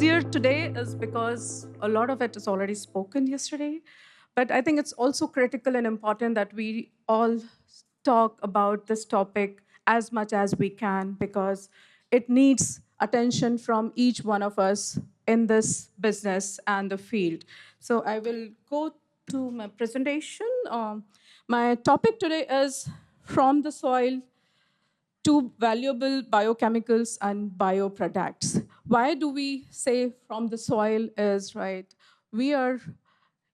easier today is because a lot of it is already spoken yesterday. But I think it's also critical and important that we all talk about this topic as much as we can because it needs attention from each one of us in this business and the field. So I will go to my presentation. My topic today is from the soil to valuable biochemicals and bioproducts. Why do we say from the soil is right? We are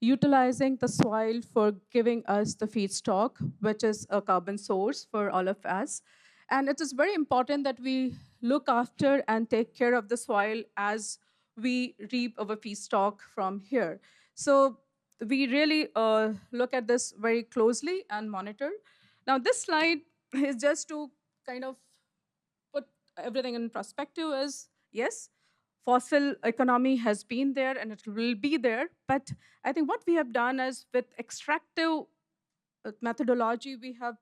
utilizing the soil for giving us the feedstock, which is a carbon source for all of us. And it is very important that we look after and take care of the soil as we reap our feedstock from here. So we really look at this very closely and monitor. Now, this slide is just to kind of put everything in perspective is yes, fossil economy has been there and it will be there. But I think what we have done is with extractive methodology, we have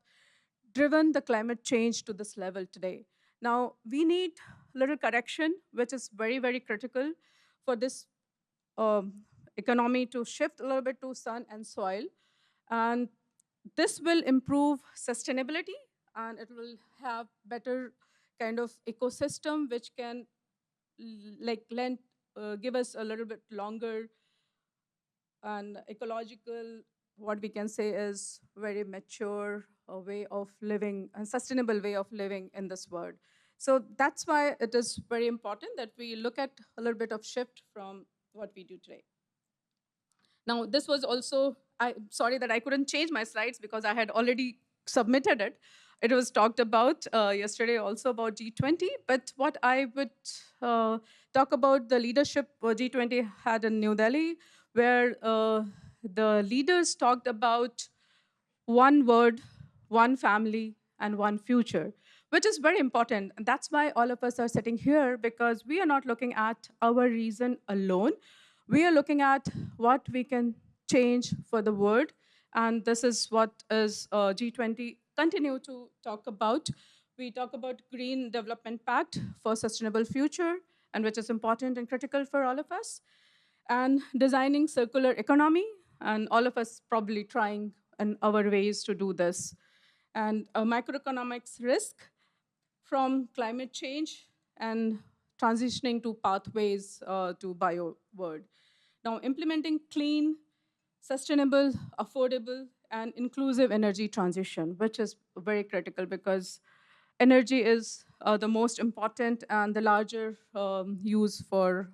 driven the climate change to this level today. Now, we need little correction, which is very, very critical for this um, economy to shift a little bit to sun and soil. And this will improve sustainability and it will have better kind of ecosystem which can like lend give us a little bit longer and ecological, what we can say is very mature way of living and sustainable way of living in this world. So that's why it is very important that we look at a little bit of shift from what we do today. Now, this was also, sorry that I couldn't change my slides because I had already submitted it. It was talked about yesterday also about G20, but what I would talk about the leadership G20 had in New Delhi, where the leaders talked about one word, one family, and one future, which is very important. And that's why all of us are sitting here because we are not looking at our reason alone. We are looking at what we can change for the world. And this is what is G20 continue to talk about. We talk about Green Development Pact for Sustainable Future, and which is important and critical for all of us, and designing circular economy, and all of us probably trying in our ways to do this. And a microeconomics risk from climate change and transitioning to pathways to bio world. Now, implementing clean, sustainable, affordable, and inclusive energy transition, which is very critical because energy is the most important and the larger use for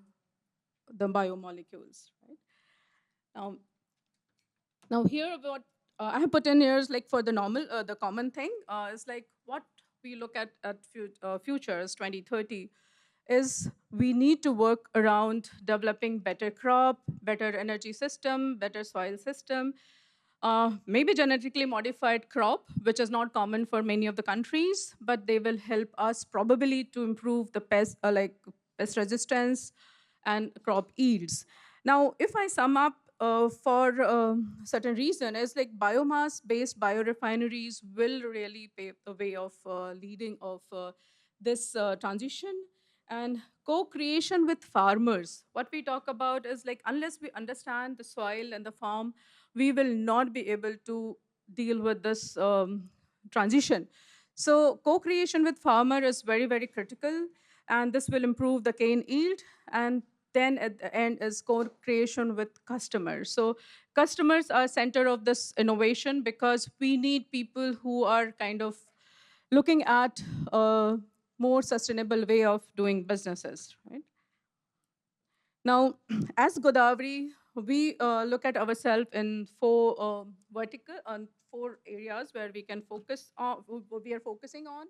the biomolecules. Right? Now, now here what I have put in here is like for the normal, the common thing is like what we look at futures 2030 is we need to work around developing better crop, better energy system, better soil system, maybe genetically modified crop, which is not common for many of the countries, but they will help us probably to improve the pest resistance and crop yields. Now, if I sum up for certain reason, is like biomass-based biorefineries will really pave the way of leading of this transition and co-creation with farmers. What we talk about is like unless we understand the soil and the farm, we will not be able to deal with this transition. So co-creation with farmer is very, very critical, and this will improve the cane yield. And then at the end is co-creation with customers. So customers are center of this innovation because we need people who are kind of looking at a more sustainable way of doing businesses, right? Now, as Godavari, we look at ourselves in four areas where we can focus on, we are focusing on.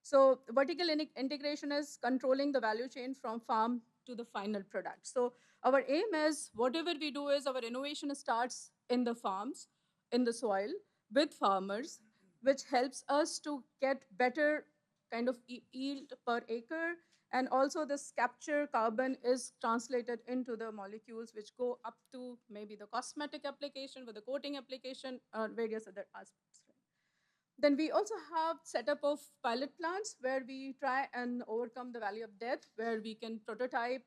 So vertical integration is controlling the value chain from farm to the final product. So our aim is whatever we do is our innovation starts in the farms, in the soil, with farmers, which helps us to get better kind of yield per acre, and also this capture carbon is translated into the molecules which go up to maybe the cosmetic application with the coating application or various other aspects. Then we also have setup of pilot plants where we try and overcome the valley of death, where we can prototype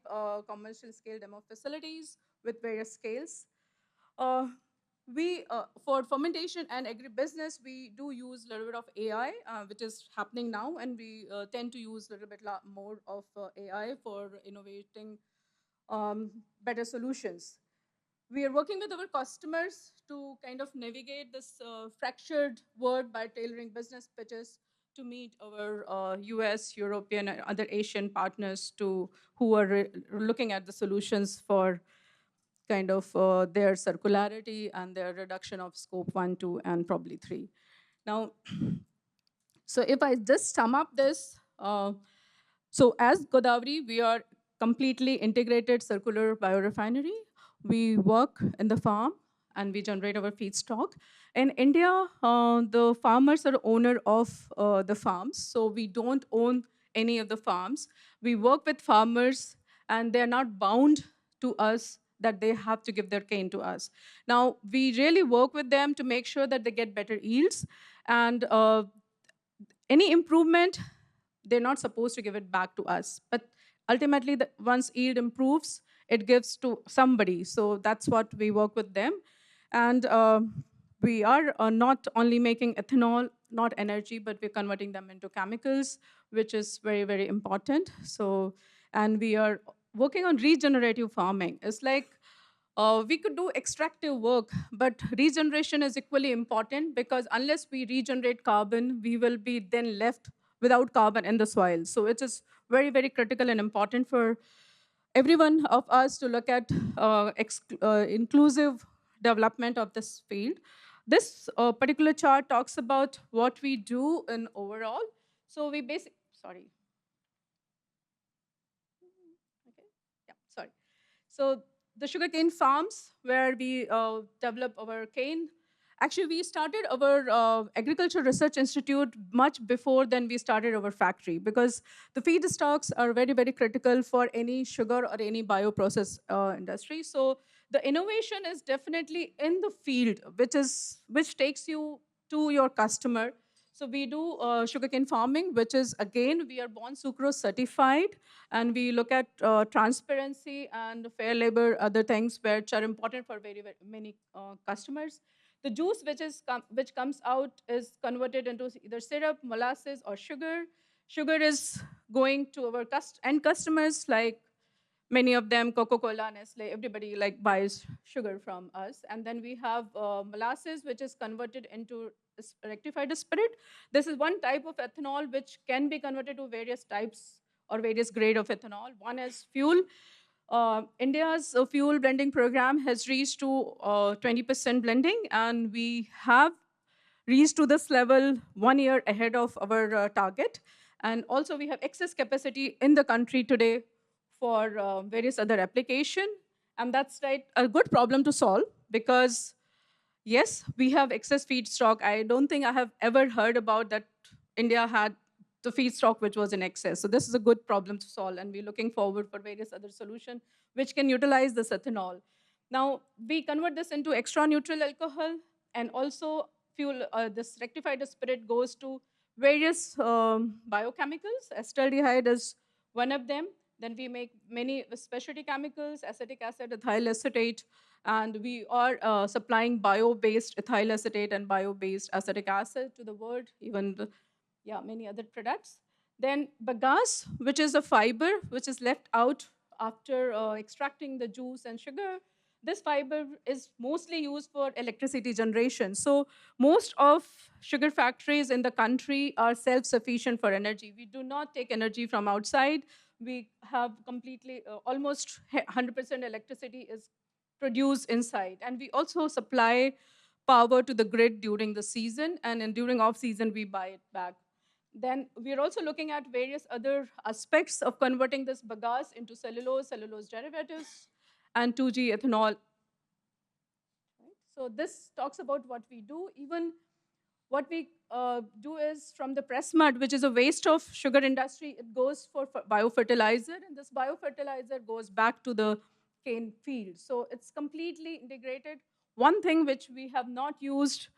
commercial scale demo facilities with various scales. Uh, we for fermentation and agribusiness, we do use a little bit of AI, which is happening now, and we tend to use a little bit more of AI for innovating better solutions. We are working with our customers to kind of navigate this fractured world by tailoring business pitches to meet our US, European, and other Asian partners to who are looking at the solutions for kind of their circularity and their reduction of scope 1, 2, and probably 3. Now, so if I just sum up this, so as Godavari, we are completely integrated circular biorefinery. We work in the farm and we generate our feedstock. In India, the farmers are owner of the farms, so we don't own any of the farms. We work with farmers and they're not bound to us that they have to give their cane to us. Now, we really work with them to make sure that they get better yields and any improvement, they're not supposed to give it back to us. But ultimately, once yield improves, it gives to somebody. So that's what we work with them. And we are not only making ethanol, not energy, but we're converting them into chemicals, which is very, very important. So, and we are working on regenerative farming. It's like we could do extractive work, but regeneration is equally important because unless we regenerate carbon, we will be then left without carbon in the soil. So it is very, very critical and important for every one of us to look at inclusive development of this field. This particular chart talks about what we do in overall. So we basically, sorry, okay, yeah, sorry. So the sugarcane farms where we develop our cane. Actually, we started our agriculture research institute much before then we started our factory because the feedstocks are very, very critical for any sugar or any bioprocess industry. So the innovation is definitely in the field, which takes you to your customer. So we do sugarcane farming, which is again we are Born Sucrose certified, and we look at transparency and fair labor, other things which are important for very, very many customers. The juice which comes out is converted into either syrup, molasses, or sugar. Sugar is going to our end customers like many of them, Coca-Cola, Nestle, everybody like buys sugar from us. And then we have molasses, which is converted into rectified spirit. This is one type of ethanol which can be converted to various types or various grade of ethanol. One is fuel. India's fuel blending program has reached to 20% blending, and we have reached to this level 1 year ahead of our target. And also we have excess capacity in the country today for various other application. And that's right, a good problem to solve because yes, we have excess feedstock. I don't think I have ever heard about that India had the feedstock which was in excess. So this is a good problem to solve, and we're looking forward for various other solutions which can utilize this ethanol. Now, we convert this into extra neutral alcohol, and also fuel. This rectified spirit goes to various biochemicals. Acetaldehyde is one of them. Then we make many specialty chemicals, acetic acid, ethyl acetate, and we are supplying bio-based ethyl acetate and bio-based acetic acid to the world, even many other products. Then bagasse, which is a fiber which is left out after extracting the juice and sugar. This fiber is mostly used for electricity generation. So most of sugar factories in the country are self-sufficient for energy. We do not take energy from outside. We have completely, almost 100% electricity is produced inside. And we also supply power to the grid during the season, and during off season, we buy it back. Then we're also looking at various other aspects of converting this bagasse into cellulose, cellulose derivatives, and 2G ethanol. Right? So this talks about what we do. Even what we do is from the press mud, which is a waste of sugar industry, it goes for biofertilizer, and this biofertilizer goes back to the cane field. So it's completely integrated. One thing which we have not used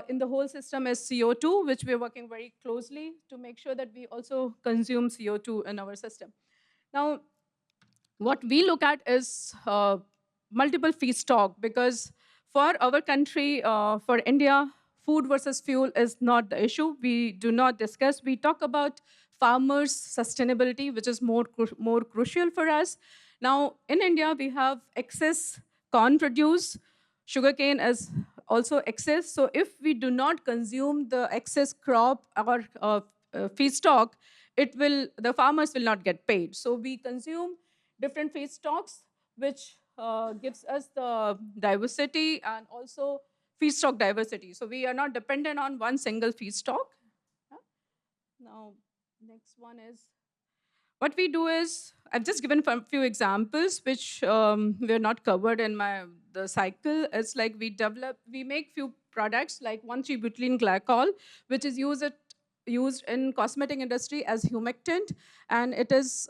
in the whole system is CO2, which we're working very closely to make sure that we also consume CO2 in our system. Now, what we look at is multiple feedstock, because for our country, for India, food versus fuel is not the issue. We do not discuss. We talk about farmers' sustainability, which is more crucial for us. Now, in India, we have excess corn produce. Sugarcane is also excess. So if we do not consume the excess crop or feedstock, the farmers will not get paid. So we consume different feedstocks, which gives us the diversity and also feedstock diversity. So we are not dependent on one single feedstock. Yeah. Now, next one is what we do is, I've just given a few examples which were not covered in the cycle. It's like we make few products like 1,3-butylene glycol, which is used in cosmetic industry as humectant, and it is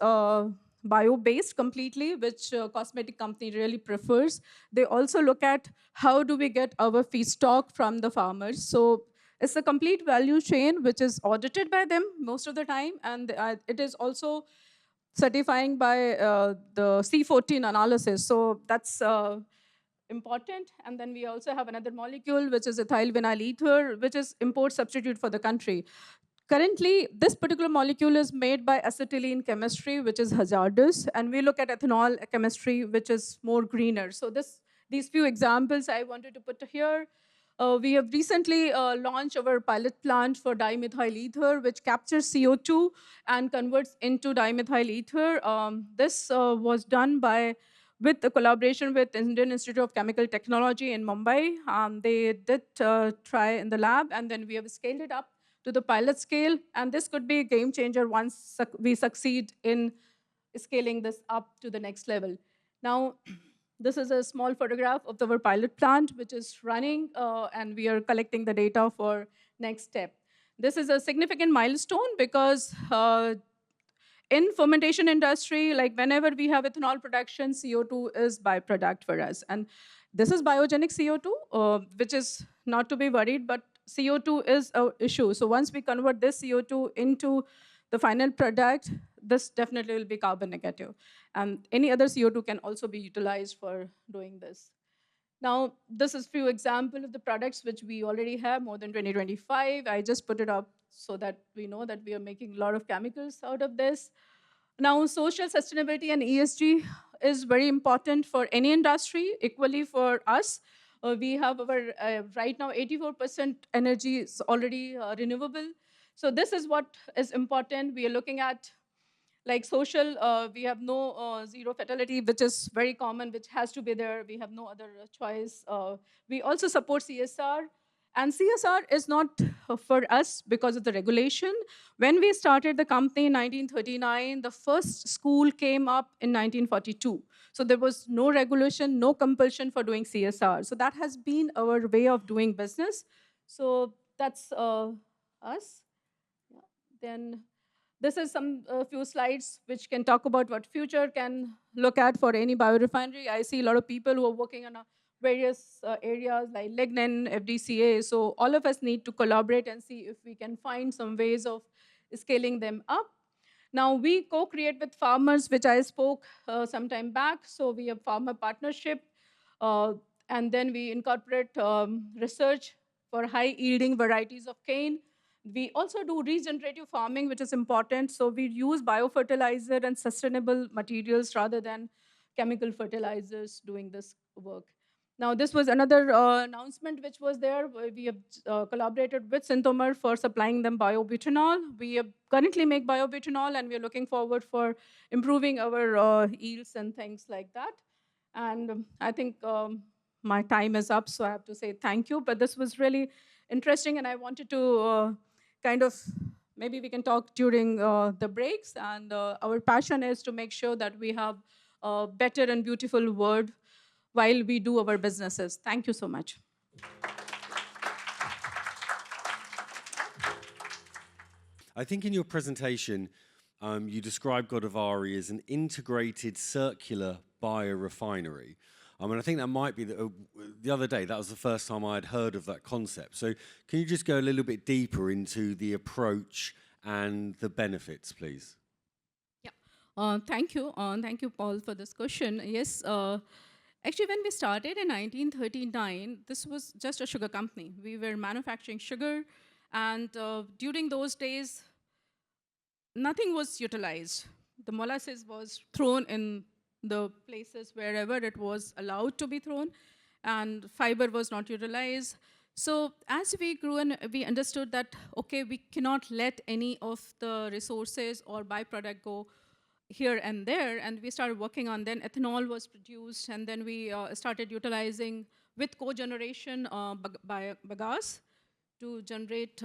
bio-based completely, which cosmetic company really prefers. They also look at how do we get our feedstock from the farmers. So it's a complete value chain which is audited by them most of the time, and it is also certifying by the C14 analysis. So that's important. And then we also have another molecule, which is ethyl vinyl ether, which is import substitute for the country. Currently, this particular molecule is made by acetylene chemistry, which is hazardous, and we look at ethanol chemistry, which is more greener. So these few examples I wanted to put here. We have recently launched our pilot plant for dimethyl ether, which captures CO2 and converts into dimethyl ether. This was done with the collaboration with Indian Institute of Chemical Technology in Mumbai. They did try in the lab, and then we have scaled it up to the pilot scale. And this could be a game changer once we succeed in scaling this up to the next level. Now, this is a small photograph of our pilot plant, which is running, and we are collecting the data for next step. This is a significant milestone because in fermentation industry, like whenever we have ethanol production, CO2 is byproduct for us. And this is biogenic CO2, which is not to be worried, but CO2 is an issue. So once we convert this CO2 into the final product, this definitely will be carbon negative. And any other CO2 can also be utilized for doing this. Now, this is few example of the products which we already have, more than 2025. I just put it up so that we know that we are making a lot of chemicals out of this. Now, social sustainability and ESG is very important for any industry, equally for us. We have right now 84% energy is already renewable. So this is what is important. We are looking at like social, we have no zero fatality, which is very common, which has to be there. We have no other choice. We also support CSR. And CSR is not for us because of the regulation. When we started the company in 1939, the first school came up in 1942. So there was no regulation, no compulsion for doing CSR. So that has been our way of doing business. So that's us. Yeah. Then this is some few slides which can talk about what future can look at for any biorefinery. I see a lot of people who are working on various areas like lignin, FDCA. So all of us need to collaborate and see if we can find some ways of scaling them up. Now we co-create with farmers, which I spoke some time back. So we have farmer partnership, uh, and then we incorporate research for high yielding varieties of cane. We also do regenerative farming, which is important. So we use biofertilizer and sustainable materials rather than chemical fertilizers doing this work. Now, this was another announcement which was there. We have collaborated with Syntomer for supplying them biobutanol. We currently make biobutanol, and we're looking forward for improving our yields and things like that. And I think my time is up, so I have to say thank you. But this was really interesting, and I wanted to kind of, maybe we can talk during the breaks. And our passion is to make sure that we have a better and beautiful world while we do our businesses. Thank you so much. I think in your presentation, you described Godavari as an integrated circular biorefinery. I mean, I think that might be the other day, that was the first time I'd heard of that concept. So can you just go a little bit deeper into the approach and the benefits, please? Yeah. Thank you. Thank you, Paul, for this question. Yes. Actually, when we started in 1939, this was just a sugar company. We were manufacturing sugar, and during those days, nothing was utilized. The molasses was thrown in the places wherever it was allowed to be thrown, and fiber was not utilized. So as we grew and we understood that, okay, we cannot let any of the resources or byproduct go here and there, and we started working on, then ethanol was produced, and then we started utilizing with cogeneration bagasse to generate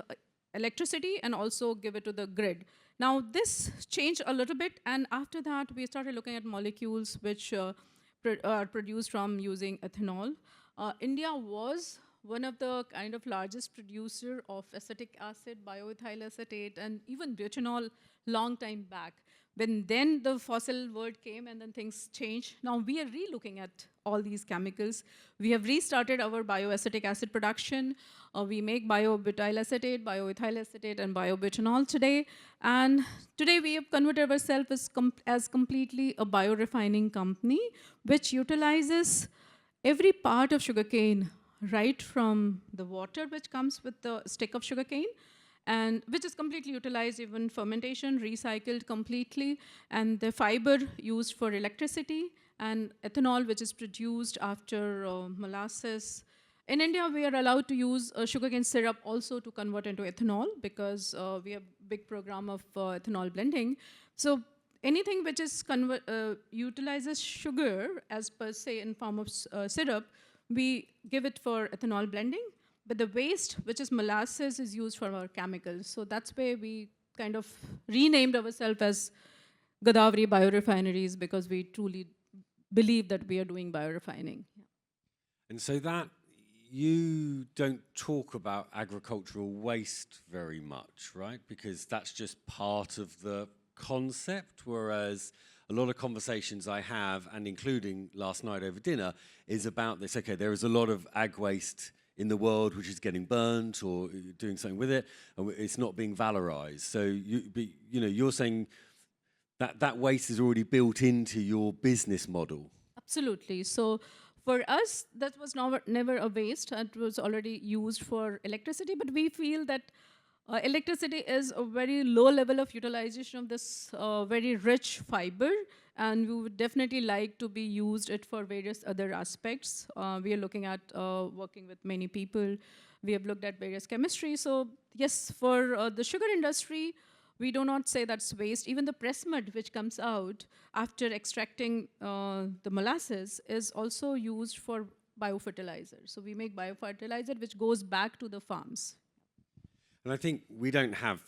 electricity and also give it to the grid. Now this changed a little bit, and after that we started looking at molecules which are produced from using ethanol. India was one of the kind of largest producer of acetic acid, bioethyl acetate, and even butanol long time back. When then the fossil world came and then things changed, now we are re-looking at all these chemicals. We have restarted our bioacetic acid production. We make biobutyl acetate, bioethyl acetate, and biobutanol today. And today we have converted ourselves as completely a biorefining company, which utilizes every part of sugarcane, right from the water which comes with the stick of sugarcane, and which is completely utilized, even fermentation, recycled completely, and the fiber used for electricity, and ethanol, which is produced after molasses. In India, we are allowed to use sugarcane syrup also to convert into ethanol, because we have big program of ethanol blending. So anything which is utilizes sugar as per se in form of syrup, we give it for ethanol blending. But the waste, which is molasses, is used for our chemicals. So that's why we kind of renamed ourselves as Godavari Biorefineries, because we truly believe that we are doing biorefining. And so that you don't talk about agricultural waste very much, right? Because that's just part of the concept, whereas a lot of conversations I have, and including last night over dinner, is about this. Okay, there is a lot of ag waste in the world which is getting burnt or doing something with it, and it's not being valorized. So you're saying that that waste is already built into your business model. Absolutely. So for us, that was never a waste. It was already used for electricity, but we feel that electricity is a very low level of utilization of this very rich fiber, and we would definitely like to be used it for various other aspects. We are looking at working with many people. We have looked at various chemistries. So yes, for the sugar industry, we do not say that's waste. Even the press mud which comes out after extracting the molasses is also used for biofertilizer. So we make biofertilizer which goes back to the farms. And I think we don't have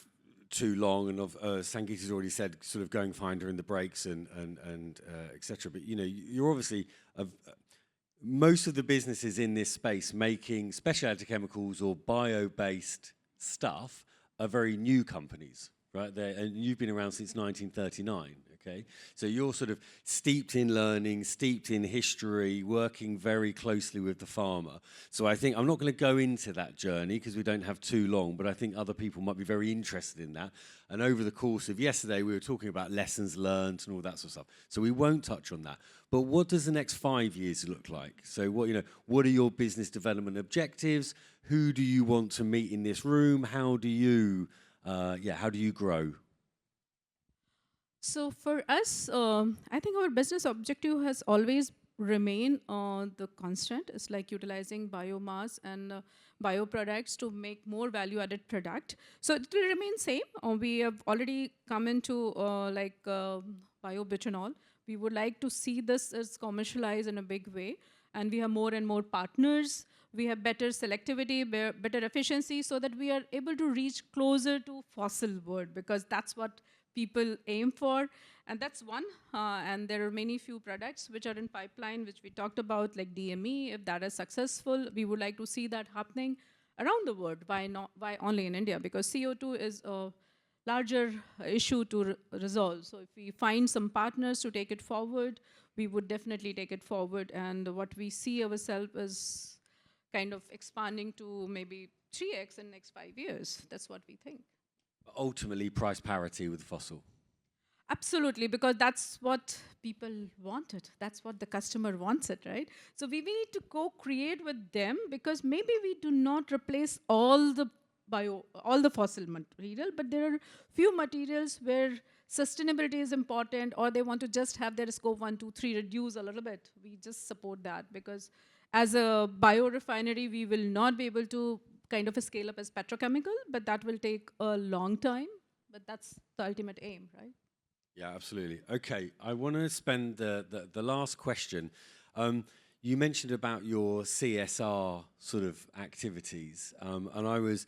too long, and Sangeeta's already said sort of going finder in the breaks and etc. But you're obviously most of the businesses in this space making specialty chemicals or bio-based stuff are very new companies, right? And you've been around since 1939. Okay, so you're sort of steeped in learning, steeped in history, working very closely with the farmer. So I think I'm not going to go into that journey because we don't have too long, but I think other people might be very interested in that. And over the course of yesterday, we were talking about lessons learned and all that sort of stuff. So we won't touch on that. But what does the next 5 years look like? So what are your business development objectives? Who do you want to meet in this room? How do you grow? So for us, I think our business objective has always remained the constant. It's like utilizing biomass and bioproducts to make more value-added product. So it will remain same. We have already come into biobutanol. We would like to see this as commercialized in a big way, and we have more and more partners. We have better selectivity, better efficiency, so that we are able to reach closer to fossil world, because that's what people aim for. And that's one. And there are many few products which are in pipeline, which we talked about, like DME. If that is successful, we would like to see that happening around the world. Why only in India? Because CO2 is a larger issue to resolve. So if we find some partners to take it forward, we would definitely take it forward. And what we see ourselves is kind of expanding to maybe 3x in next 5 years. That's what we think. Ultimately, price parity with fossil. Absolutely, because that's what people wanted. That's what the customer wants it, right? So we need to co-create with them, because maybe we do not replace all the fossil material, but there are few materials where sustainability is important, or they want to just have their scope 1, 2, 3 reduce a little bit. We just support that, because as a biorefinery, we will not be able to kind of scale up as petrochemical, but that will take a long time. But that's the ultimate aim, right? Yeah, absolutely. Okay, I want to spend the last question. You mentioned about your CSR sort of activities, and I was,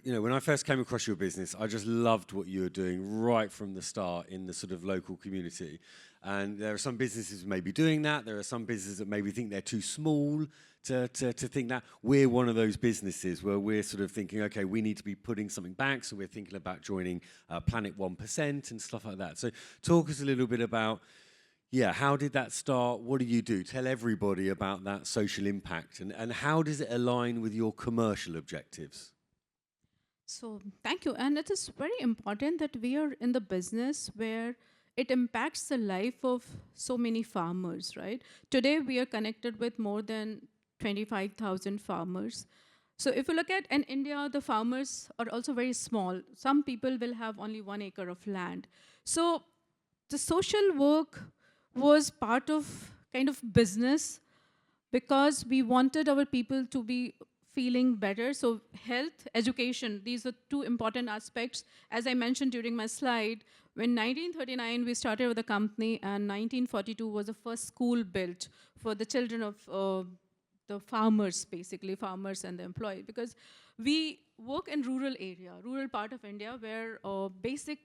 when I first came across your business, I just loved what you were doing right from the start in the sort of local community. And there are some businesses maybe doing that. There are some businesses that maybe think they're too small to think that. We're one of those businesses where we're sort of thinking, okay, we need to be putting something back. So we're thinking about joining Planet 1% and stuff like that. So talk us a little bit about, yeah, how did that start? What do you do? Tell everybody about that social impact, and how does it align with your commercial objectives? So thank you. And it is very important that we are in the business where it impacts the life of so many farmers, right? Today we are connected with more than 25,000 farmers. So if you look at in India, the farmers are also very small. Some people will have only 1 acre of land. So the social work was part of kind of business, because we wanted our people to be feeling better. So health, education, these are two important aspects. As I mentioned during my slide, when 1939 we started with the company, and 1942 was the first school built for the children of the farmers, basically farmers and the employees, because we work in rural area, rural part of India, where basic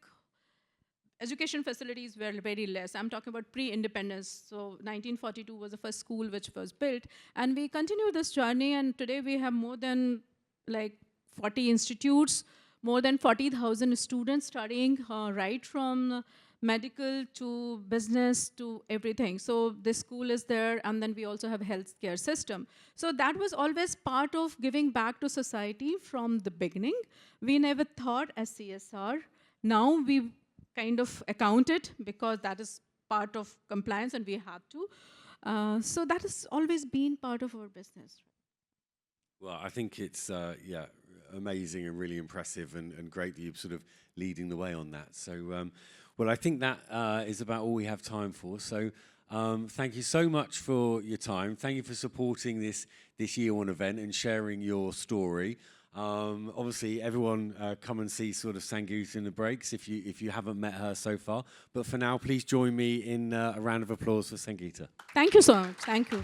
education facilities were very less. I'm talking about pre-independence. So 1942 was the first school which was built. And we continue this journey, and today we have more than like 40 institutes, more than 40,000 students studying right from medical to business to everything. So this school is there, and then we also have a healthcare system. So that was always part of giving back to society from the beginning. We never thought as CSR. Now we kind of account it, because that is part of compliance and we have to. So that has always been part of our business. Well, I think it's yeah, amazing and really impressive, and great that you're sort of leading the way on that. So, well, I think that is about all we have time for. So, thank you so much for your time. Thank you for supporting this year one event and sharing your story. Obviously, everyone come and see sort of Sangeeta in the breaks if you haven't met her so far. But for now, please join me in a round of applause for Sangeeta. Thank you so much. Thank you.